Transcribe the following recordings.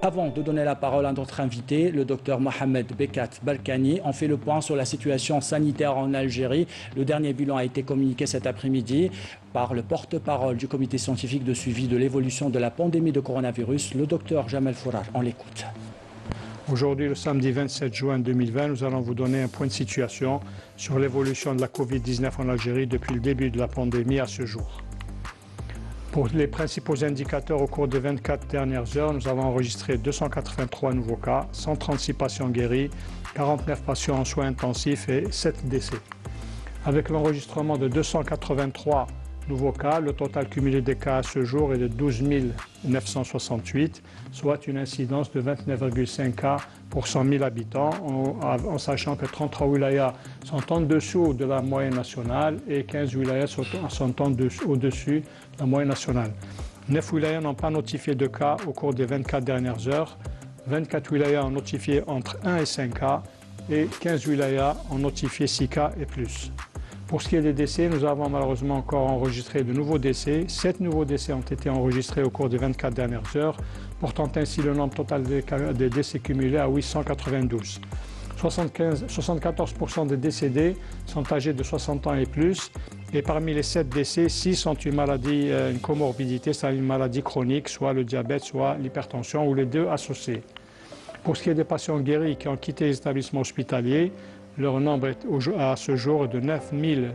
Avant de donner la parole à notre invité, le docteur Mohamed Bekat Balkani, on fait le point sur la situation sanitaire en Algérie. Le dernier bilan a été communiqué cet après-midi par le porte-parole du comité scientifique de suivi de l'évolution de la pandémie de coronavirus, le docteur Jamel Fourar. On l'écoute. Aujourd'hui, le samedi 27 juin 2020, nous allons vous donner un point de situation sur l'évolution de la Covid-19 en Algérie depuis le début de la pandémie à ce jour. Pour les principaux indicateurs, au cours des 24 dernières heures, nous avons enregistré 283 nouveaux cas, 136 patients guéris, 49 patients en soins intensifs et 7 décès. Avec l'enregistrement de 283 nouveaux cas, le total cumulé des cas à ce jour est de 12 968, soit une incidence de 29,5 cas pour 100 000 habitants, en sachant que 33 wilayas sont en dessous de la moyenne nationale et 15 wilayas sont au-dessus de la moyenne nationale. 9 wilayas n'ont pas notifié de cas au cours des 24 dernières heures, 24 wilayas ont notifié entre 1 et 5 cas et 15 wilayas ont notifié 6 cas et plus. Pour ce qui est des décès, nous avons malheureusement encore enregistré de nouveaux décès. 7 nouveaux décès ont été enregistrés au cours des 24 dernières heures, portant ainsi le nombre total des décès cumulés à 892. 74% des décédés sont âgés de 60 ans et plus, et parmi les 7 décès, 6 ont une maladie, une comorbidité, c'est-à-dire une maladie chronique, soit le diabète, soit l'hypertension, ou les deux associés. Pour ce qui est des patients guéris qui ont quitté les établissements hospitaliers, leur nombre est à ce jour de 9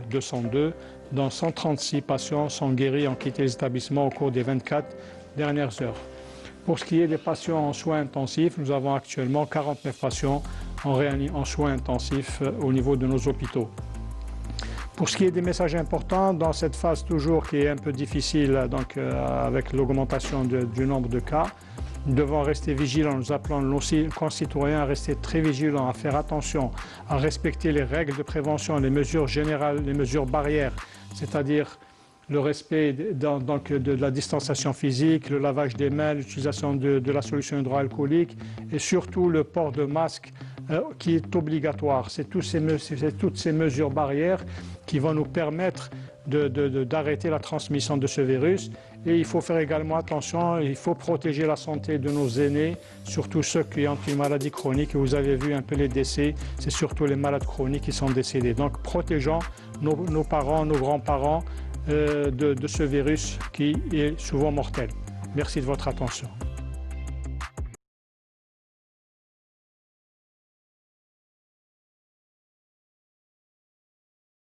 202, dont 136 patients sont guéris et ont quitté les établissements au cours des 24 dernières heures. Pour ce qui est des patients en soins intensifs, nous avons actuellement 49 patients en soins intensifs au niveau de nos hôpitaux. Pour ce qui est des messages importants, dans cette phase toujours qui est un peu difficile avec l'augmentation du nombre de cas, nous devons rester vigilants, nous appelons nos concitoyens à rester très vigilants, à faire attention, à respecter les règles de prévention, les mesures générales, les mesures barrières, c'est-à-dire le respect de la distanciation physique, le lavage des mains, l'utilisation de la solution hydroalcoolique et surtout le port de masque qui est obligatoire. C'est toutes ces mesures barrières qui vont nous permettre d'arrêter la transmission de ce virus. Et il faut faire également attention, il faut protéger la santé de nos aînés, surtout ceux qui ont une maladie chronique. Et vous avez vu un peu les décès, c'est surtout les malades chroniques qui sont décédés. Donc protégeons nos parents, nos grands-parents de ce virus qui est souvent mortel. Merci de votre attention.